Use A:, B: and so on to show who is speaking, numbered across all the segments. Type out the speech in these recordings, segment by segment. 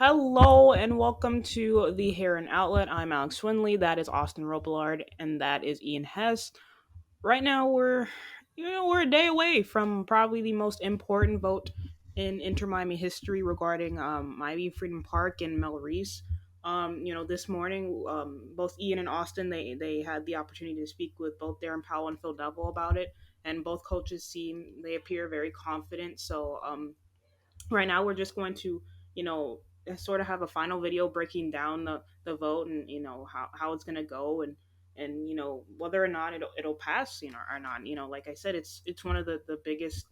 A: Hello and welcome to the Heron Outlet. I'm Alex Swinley. That is Austin Robillard, and that is Ian Hess. Right now, we're a day away from probably the most important vote in Inter Miami history regarding Miami Freedom Park and Mel Reese. This morning, both Ian and Austin they had the opportunity to speak with both Darren Powell and Phil Neville about it, and both coaches they appear very confident. So right now we're just going to sort of have a final video breaking down the vote and how it's going to go and whether or not it'll pass or not. Like I said, it's one of the biggest.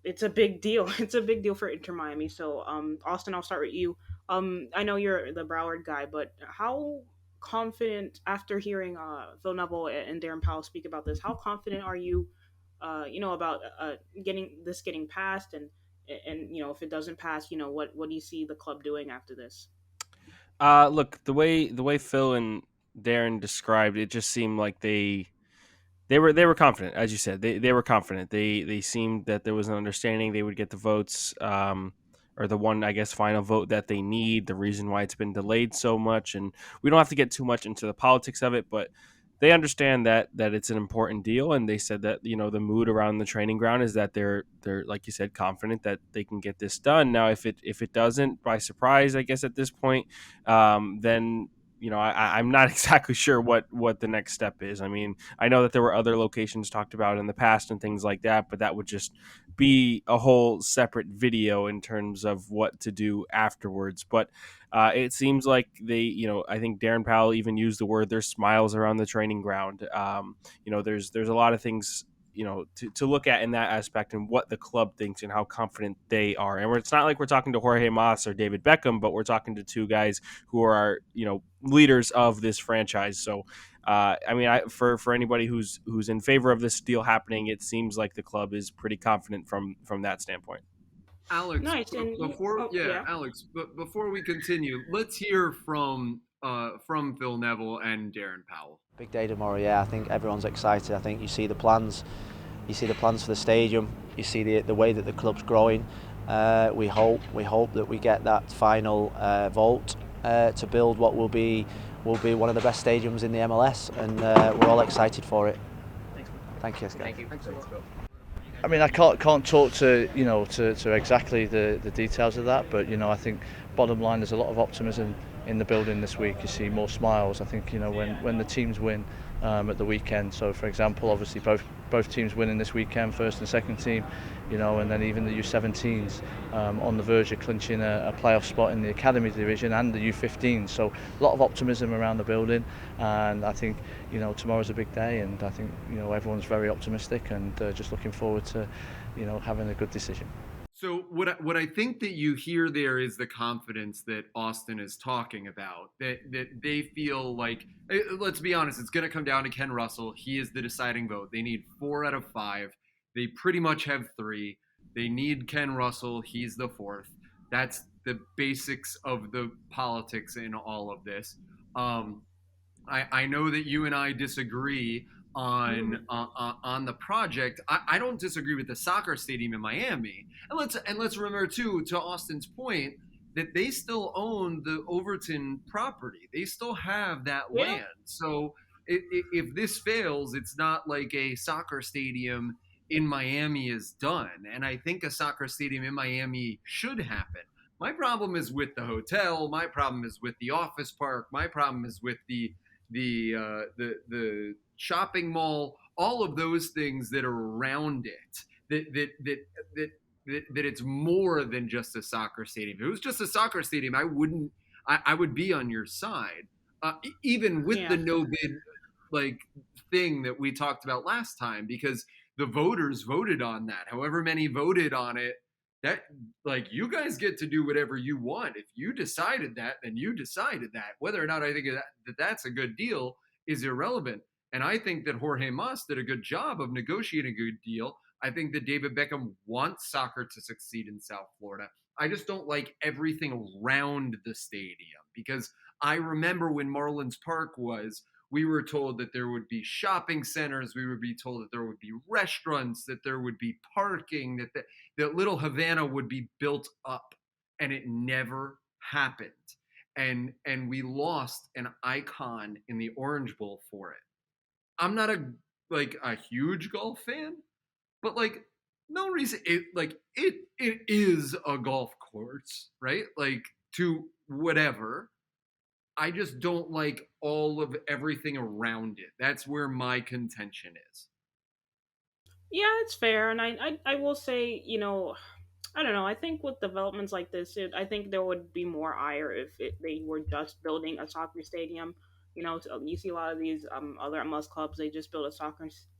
A: It's a big deal. It's a big deal for Inter Miami. So Austin, I'll start with you. I know you're the Broward guy, but how confident, after hearing Phil Neville and Darren Powell speak about this, how confident are you about getting passed, and if it doesn't pass, what do you see the club doing after this?
B: Look, the way Phil and Darren described it, just seemed like they were confident, as you said. They were confident. They seemed that there was an understanding they would get the votes, or the one, I guess, final vote that they need. The reason why it's been delayed so much, and we don't have to get too much into the politics of it, but they understand that it's an important deal, and they said that the mood around the training ground is that they're like you said, confident that they can get this done. Now, if it doesn't, by surprise, I guess at this point, then I'm not exactly sure what the next step is. I mean, I know that there were other locations talked about in the past and things like that, but that would just be a whole separate video in terms of what to do afterwards. But it seems like I think Darren Powell even used the word "there's smiles around the training ground." There's a lot of things to look at in that aspect and what the club thinks and how confident they are. And it's not like we're talking to Jorge Mas or David Beckham, but we're talking to two guys who are leaders of this franchise. So I mean, for anybody who's in favor of this deal happening, it seems like the club is pretty confident from that standpoint.
C: Alex,
A: Nice.
C: before
A: Oh
C: yeah,
A: yeah.
C: Alex, but before we continue, let's hear from Phil Neville and Darren Powell.
D: Big day tomorrow, yeah. I think everyone's excited. I think you see the plans, for the stadium, you see the way that the club's growing. We hope that we get that final vote to build what will be one of the best stadiums in the MLS, and we're all excited for it. Thank you.
C: Thank you.
E: I mean, I can't talk to to exactly the details of that, but I think bottom line, there's a lot of optimism in the building this week. You see more smiles. I think when the teams win at the weekend. So for example, obviously both teams winning this weekend, first and second team, and then even the U17s on the verge of clinching a playoff spot in the academy division and the U15. So a lot of optimism around the building, and I think tomorrow's a big day, and I think everyone's very optimistic and just looking forward to having a good decision.
C: So what I think that you hear there is the confidence that Austin is talking about. That they feel like, let's be honest, it's going to come down to Ken Russell. He is the deciding vote. They need 4 out of 5. They pretty much have 3. They need Ken Russell. He's the 4th. That's the basics of the politics in all of this. Um, I know that you and I disagree on the project. I don't disagree with the soccer stadium in Miami. And let's remember too, to Austin's point, that they still own the Overton property. They still have that
A: Yeah.
C: land. So if this fails, it's not like a soccer stadium in Miami is done. And I think a soccer stadium in Miami should happen. My problem is with the hotel. My problem is with the office park. My problem is with the shopping mall, all of those things that are around it. That it's more than just a soccer stadium. If it was just a soccer stadium, I wouldn't. I would be on your side, even with the
A: Yeah.
C: no bid like thing that we talked about last time, because the voters voted on that. However many voted on it, that like you guys get to do whatever you want. If you decided that, then you decided that. Whether or not I think that's a good deal is irrelevant. And I think that Jorge Mas did a good job of negotiating a good deal. I think that David Beckham wants soccer to succeed in South Florida. I just don't like everything around the stadium, because I remember when Marlins Park was, we were told that there would be shopping centers, we would be told that there would be restaurants, that there would be parking, that Little Havana would be built up, and it never happened, and we lost an icon in the Orange Bowl for it. I'm not a huge golf fan, but like no reason it is a golf course, right? Like to whatever. I just don't like all of everything around it. That's where my contention is.
A: Yeah, it's fair, and I will say, I don't know. I think with developments like this, I think there would be more ire if they were just building a soccer stadium. So you see a lot of these other MLS clubs. They just build a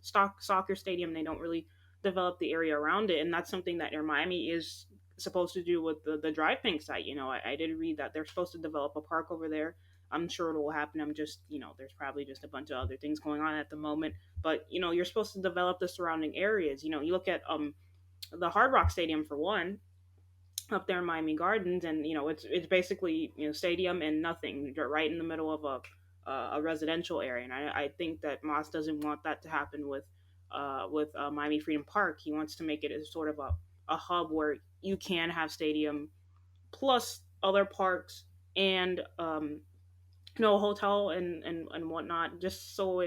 A: soccer stadium. They don't really develop the area around it, and that's something that Air Miami is supposed to do with the Drive Pink site. I did read that they're supposed to develop a park over there. I'm sure it will happen. I'm just, there's probably just a bunch of other things going on at the moment. But you're supposed to develop the surrounding areas. You look at the Hard Rock Stadium for one, up there in Miami Gardens, and it's basically stadium and nothing. You're right in the middle of a residential area, and I think that Moss doesn't want that to happen with Miami Freedom Park. He wants to make it as sort of a hub where you can have stadium plus other parks and hotel and whatnot, just so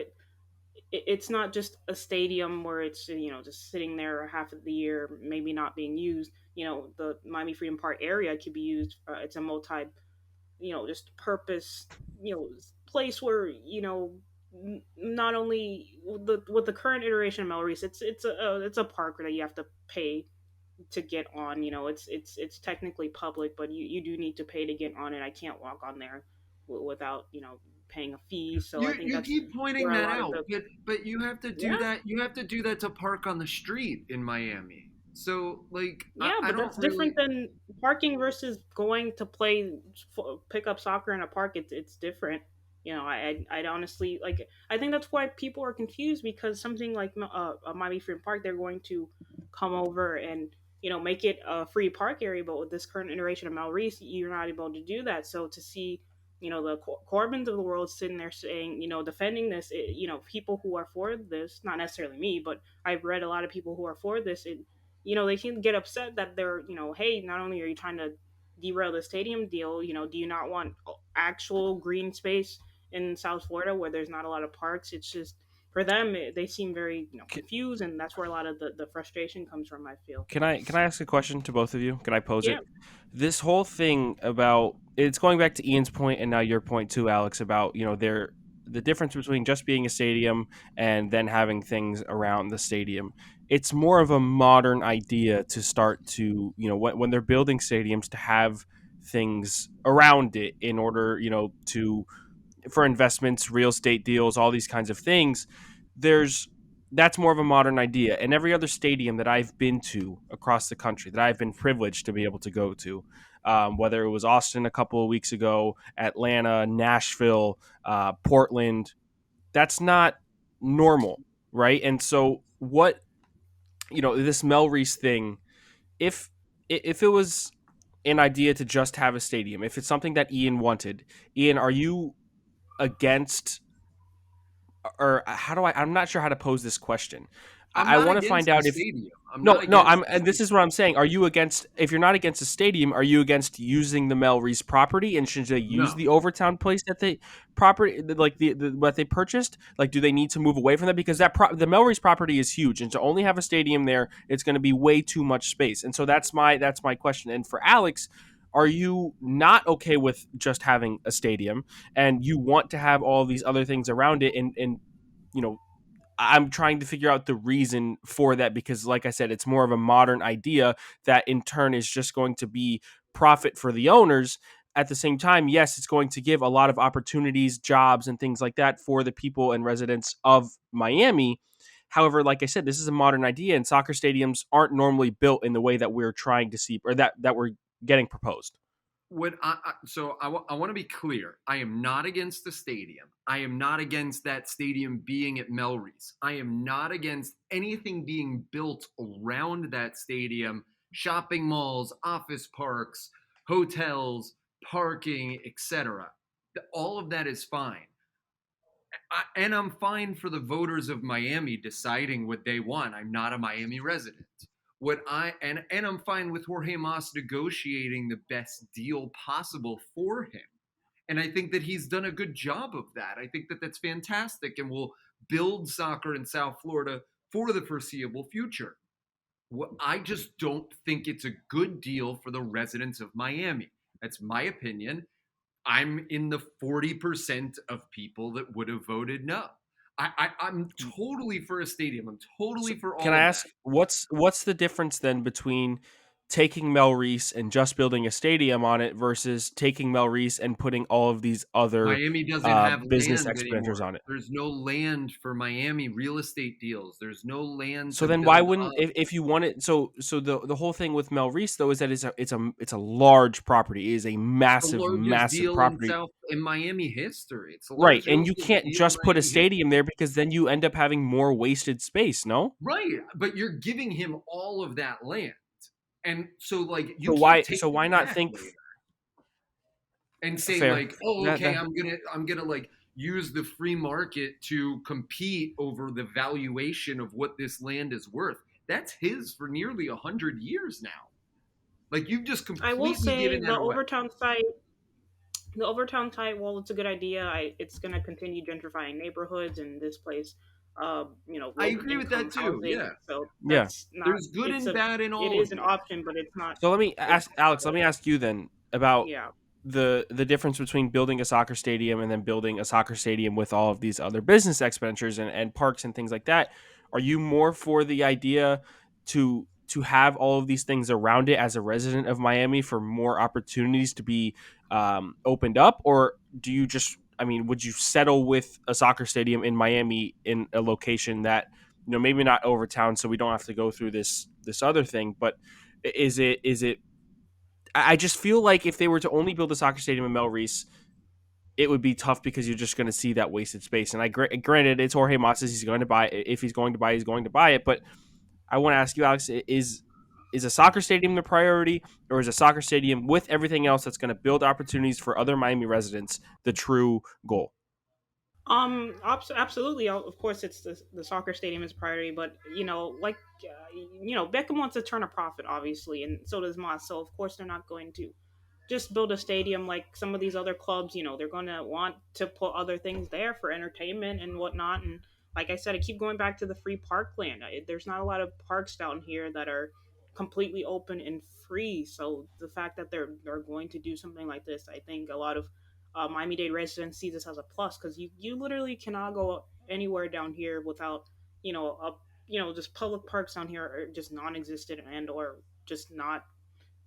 A: it's not just a stadium where it's just sitting there half of the year, maybe not being used. The Miami Freedom Park area could be used. It's a multi, just purpose, place where not only with the current iteration of Melreese, it's a park that you have to pay to get on. It's technically public, but you do need to pay to get on it. I can't walk on there without paying a fee. So I think
C: You
A: that's
C: keep pointing
A: where a
C: that
A: lot of
C: out,
A: the
C: but you have to do
A: yeah.
C: that. You have to do that to park on the street in Miami. So like
A: Yeah,
C: I
A: but
C: don't
A: that's
C: really.
A: different than parking versus going to play pick up soccer in a park. It's different. I'd honestly like. I think that's why people are confused because something like Miami Free Park, they're going to come over and make it a free park area. But with this current iteration of Malreese, you're not able to do that. So to see the Corbins of the world sitting there saying defending this, people who are for this, not necessarily me, but I've read a lot of people who are for this. They can get upset that they're, hey, not only are you trying to derail the stadium deal, do you not want actual green space in South Florida where there's not a lot of parks? It's just for them, they seem very, confused, and that's where a lot of the frustration comes from. I feel.
B: Can I ask a question to both of you? Can I pose
A: Yeah,
B: it? This whole thing about it's going back to Ian's point and now your point too, Alex, about the difference between just being a stadium and then having things around the stadium. It's more of a modern idea to start to when they're building stadiums to have things around it in order to for investments, real estate deals, all these kinds of things. There's That's more of a modern idea. And every other stadium that I've been to across the country that I've been privileged to be able to go to, whether it was Austin a couple of weeks ago, Atlanta, Nashville, Portland, that's not normal, right? And so this Mel Reese thing, if if it was an idea to just have a stadium, if it's something that Ian wanted, Ian, are you against, or how do I'm not sure how to pose this question.
C: I'm
B: I
C: not
B: want to find
C: against the
B: out if
C: stadium. I'm
B: no,
C: not
B: no,
C: against the
B: and this
C: stadium.
B: is what I'm saying. Are you against, if you're not against a stadium, are you against using the Melreese property, and should they use
C: No,
B: the Overtown place that they property, like the what they purchased? Like, do they need to move away from that? Because the Melreese property is huge, and to only have a stadium there, it's going to be way too much space. And so that's my question. And for Alex, are you not okay with just having a stadium, and you want to have all these other things around it, and you know I'm trying to figure out the reason for that, because, like I said, it's more of a modern idea that in turn is just going to be profit for the owners. At the same time, yes, it's going to give a lot of opportunities, jobs, and things like that for the people and residents of Miami. However, like I said, this is a modern idea, and soccer stadiums aren't normally built in the way that we're trying to see, or that we're getting proposed.
C: I want to be clear. I am not against the stadium. I am not against that stadium being at Melreese. I am not against anything being built around that stadium, shopping malls, office parks, hotels, parking, etc. All of that is fine. And I'm fine for the voters of Miami deciding what they want. I'm not a Miami resident. What I and I'm fine with Jorge Mas negotiating the best deal possible for him. And I think that he's done a good job of that. I think that that's fantastic and will build soccer in South Florida for the foreseeable future. I just don't think it's a good deal for the residents of Miami. That's my opinion. I'm in the 40% of people that would have voted no. I'm totally for a stadium. I'm
B: So
C: totally for
B: can
C: all
B: I
C: of
B: ask
C: that.
B: what's the difference then between taking Mel Reese and just building a stadium on it versus taking Mel Reese and putting all of these other
C: Miami doesn't have
B: business
C: land
B: expenditures
C: anymore.
B: on it?
C: There's no land for Miami real estate deals. There's no land
B: So
C: to
B: then why
C: build
B: wouldn't
C: up.
B: if you want it so the whole thing with Mel Reese though is that it's a large property. It is a
C: The
B: massive
C: largest
B: massive
C: deal in
B: property.
C: South in Miami history. It's the
B: Right.
C: largest real
B: And you
C: estate
B: can't
C: deal in
B: just put a
C: Miami
B: stadium
C: history.
B: there because then you end up having more wasted space, no?
C: Right, but you're giving him all of that land. And so like you
B: So
C: can't
B: why
C: take
B: so why
C: it
B: not
C: back
B: think
C: later and say
B: fair?
C: like, "Oh,
B: That
C: okay,
B: that
C: I'm going to like use the free market to compete over the valuation of what this land is worth." That's his for nearly 100 years now. Like you've just
A: I will
C: completely
A: say
C: given that
A: the
C: away.
A: Overtown site, while it's a good idea, it's going to continue gentrifying neighborhoods and this place,
C: I
A: low
C: agree with
A: income
C: that too.
A: housing.
C: Yeah.
A: So
B: yeah.
A: that's not.
C: There's good
A: It's
C: and
A: a.
C: bad in
A: It
C: all of
A: is an
C: these.
A: option, but it's not.
B: So let me
A: It's
B: ask Alex, let me ask you then about
A: yeah.
B: the difference between building a soccer stadium and then building a soccer stadium with all of these other business expenditures and parks and things like that. Are you more for the idea to have all of these things around it as a resident of Miami for more opportunities to be opened up, or do you just I mean, would you settle with a soccer stadium in Miami in a location that maybe not over town, so we don't have to go through this other thing, but is it I just feel like if they were to only build a soccer stadium in Mel Reese, it would be tough because you're just going to see that wasted space. And granted, it's Jorge Masas. He's going to buy it. If he's going to buy, he's going to buy it. But I want to ask you, Alex, is a soccer stadium the priority, or is a soccer stadium with everything else that's going to build opportunities for other Miami residents the true goal?
A: Absolutely. Of course, it's the soccer stadium is a priority, but Beckham wants to turn a profit, obviously, and so does Moss. So of course, they're not going to just build a stadium like some of these other clubs. They're going to want to put other things there for entertainment and whatnot. And like I said, I keep going back to the free parkland. There's not a lot of parks down here that are completely open and free. So the fact that they're going to do something like this, I think a lot of Miami-Dade residents see this as a plus because you literally cannot go anywhere down here without just public parks down here are just non-existent and or just not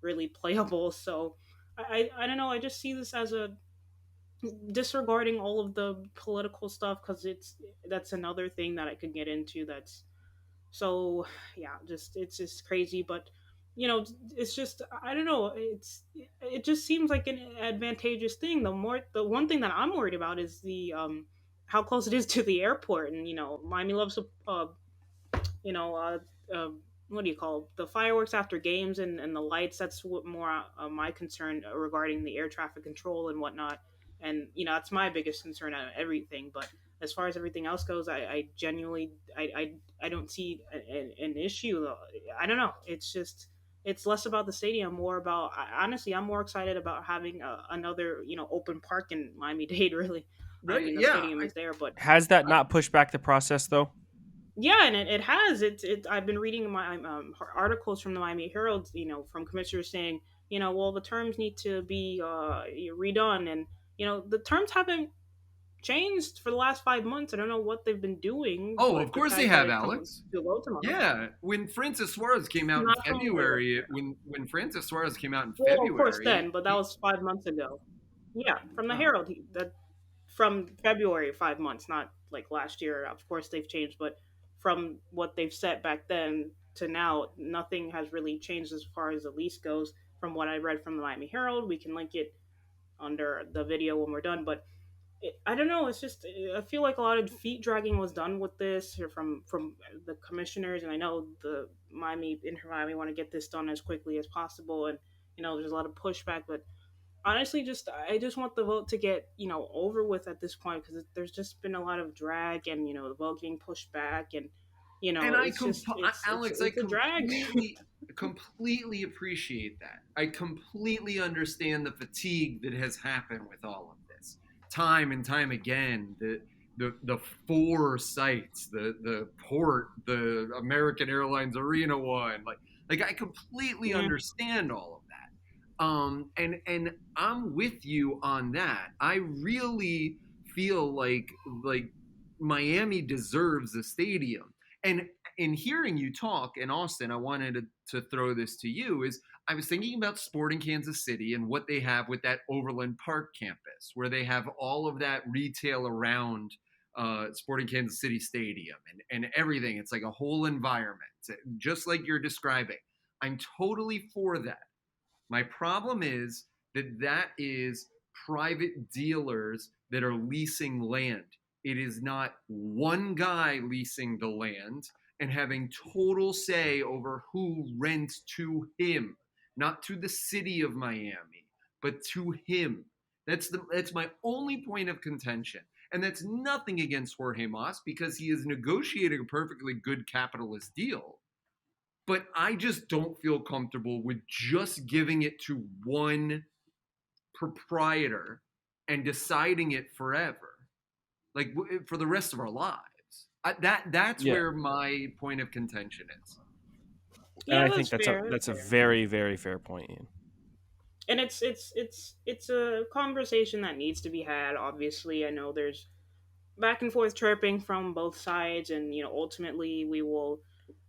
A: really playable. So I don't know. I just see this as a disregarding all of the political stuff because that's another thing that I could get into. That's so yeah, just it's just crazy. But it's just I don't know. It just seems like an advantageous thing. The one thing that I'm worried about is the how close it is to the airport, and Miami loves to you know, what do you call the fireworks after games and the lights? That's what more my concern regarding the air traffic control and whatnot. And that's my biggest concern out of everything. But as far as everything else goes, I genuinely I don't see an issue. I don't know. It's just it's less about the stadium, more about honestly, I'm more excited about having another open park in Miami Dade. Really, I
C: Right?
A: mean the
C: Yeah.
A: stadium is there, but
B: Has that not pushed back the process though?
A: yeah, and it has. I've been reading my articles from the Miami Herald, from commissioners saying, well, the terms need to be redone, and the terms haven't changed for the last 5 months. I don't know what they've been doing,
C: Oh, of
A: but
C: course they
A: besides that,
C: have,
A: it's come
C: Alex.
A: too low to them.
C: Yeah, when Francis Suarez came out in
A: Not from the
C: February, when Francis Suarez came out in
A: well, of course,
C: February,
A: then, but that was 5 months ago. Yeah, from the
C: oh,
A: Herald, that from February, 5 months, not like last year. Of course, they've changed, but from what they've set back then to now, nothing has really changed as far as the lease goes. From what I read from the Miami Herald, we can link it under the video when we're done. But I don't know. It's just I feel like a lot of feet dragging was done with this or from the commissioners, and I know the Inter Miami want to get this done as quickly as possible, and there's a lot of pushback, but honestly I just want the vote to get over with at this point because there's just been a lot of drag and the vote getting pushed back and
C: And
A: It's just
C: Alex, I
A: it's a drag.
C: completely appreciate that. I completely understand the fatigue that has happened with all of this, time and time again. The four sites, the port, the American Airlines Arena one, like I completely
A: Yeah.
C: understand all of that. And I'm with you on that. I really feel like Miami deserves a stadium. And in hearing you talk in Austin, I wanted to throw this to you is I was thinking about Sporting Kansas City and what they have with that Overland Park campus, where they have all of that retail around Sporting Kansas City Stadium and everything. It's like a whole environment, just like you're describing. I'm totally for that. My problem is that is private dealers that are leasing land. It is not one guy leasing the land and having total say over who rents to him, not to the city of Miami, but to him. That's my only point of contention. And that's nothing against Jorge Mas because he is negotiating a perfectly good capitalist deal. But I just don't feel comfortable with just giving it to one proprietor and deciding it forever, like for the rest of our lives. That's
B: Yeah,
C: where my point of contention is.
B: and
A: Yeah,
B: I
A: that's
B: think
A: fair. That's
B: that's a
A: fair.
B: very very fair point, Ian.
A: And it's a conversation that needs to be had. Obviously, I know there's back and forth chirping from both sides, and ultimately we will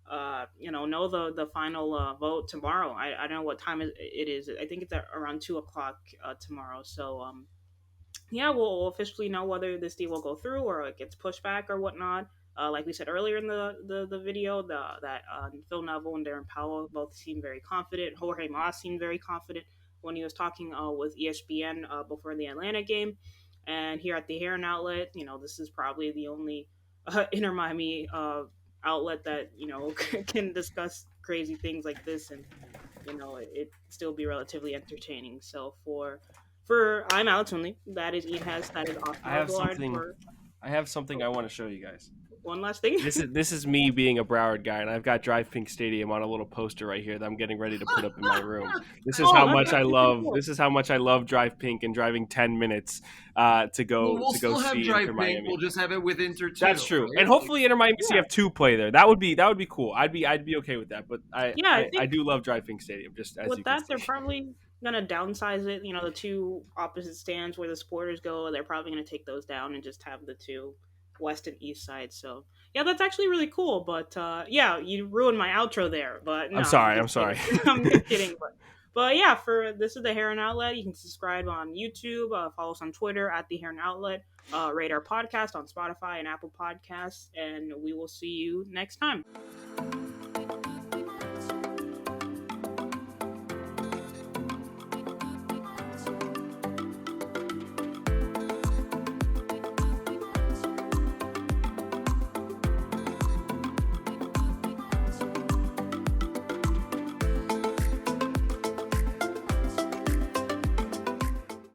A: know the final vote tomorrow. I don't know what time it is. I think it's at around 2 o'clock tomorrow. So yeah, we'll officially know whether this deal will go through or it gets pushed back or whatnot. Like we said earlier in the video, that Phil Neville and Darren Powell both seemed very confident. Jorge Mas seemed very confident when he was talking with ESPN before the Atlanta game. And here at the Heron outlet, this is probably the only Inter Miami outlet that can discuss crazy things like this, and it still be relatively entertaining. So for I'm Alex Winley. That is Ian Hess. That is Austin
B: I have
A: Robillard.
B: something.
A: For
B: I have something I want to show you guys.
A: one last thing.
B: This is me being a Broward guy, and I've got Drive Pink Stadium on a little poster right here that I'm getting ready to put up in my room. This is how
A: Oh, that's
B: much I
A: actually pretty
B: love.
A: cool.
B: This is how much I love Drive Pink and driving 10 minutes to
C: Well,
B: go
C: we'll
B: to go
C: still have
B: see Inter
C: Drive Pink.
B: Miami.
C: We'll just have it with Inter
B: That's
C: too,
B: true, and
C: right?
B: hopefully Inter Miami
A: Yeah,
B: CF2 play there. That would be cool. I'd be okay with that. But I
A: yeah. I
B: I, I
A: think
B: do love Drive Pink Stadium, just as
A: with
B: you can
A: that,
B: see.
A: they're probably gonna downsize it. The two opposite stands where the supporters go, they're probably gonna take those down and just have the two west and east sides. So yeah, that's actually really cool. But yeah, you ruined my outro there. But
B: I'm
A: no, I'm
B: sorry. I'm
A: just
B: sorry.
A: kidding. I'm just kidding. But yeah, for this is the Heron Outlet. You can subscribe on YouTube, follow us on Twitter at the Heron Outlet, rate our podcast on Spotify and Apple Podcasts, and we will see you next time.